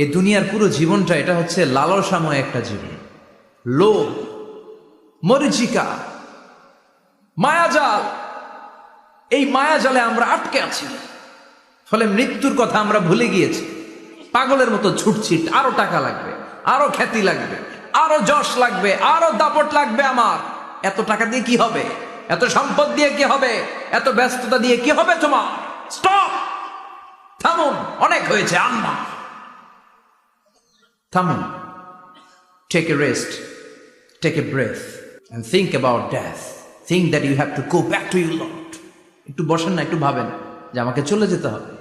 এই দুনিয়ার পুরো জীবনটা এটা হচ্ছে লালসাময় একটা জীবন, লোভ, মরিচিকা, মায়াজাল। এই মায়াজালে আমরা আটকে আছি, ফলে মৃত্যুর কথা আমরা ভুলে গিয়েছি। পাগলের মতো ছুটছি, আরো টাকা লাগবে, আরো খ্যাতি লাগবে, আরো যশ লাগবে, আরো দাপট লাগবে। আমার এত টাকা দিয়ে কি হবে? এত সম্পদ দিয়ে কি হবে? এত ব্যস্ততা দিয়ে কি হবে? তোমার স্টপ, থামুন, অনেক হয়েছে, আম্মা থামুন। Take a rest, take a breath and think about death. Think that you have to go back to your Lord. একটু বসেন না, একটু ভাবেন যে আমাকে চলে যেতে হবে।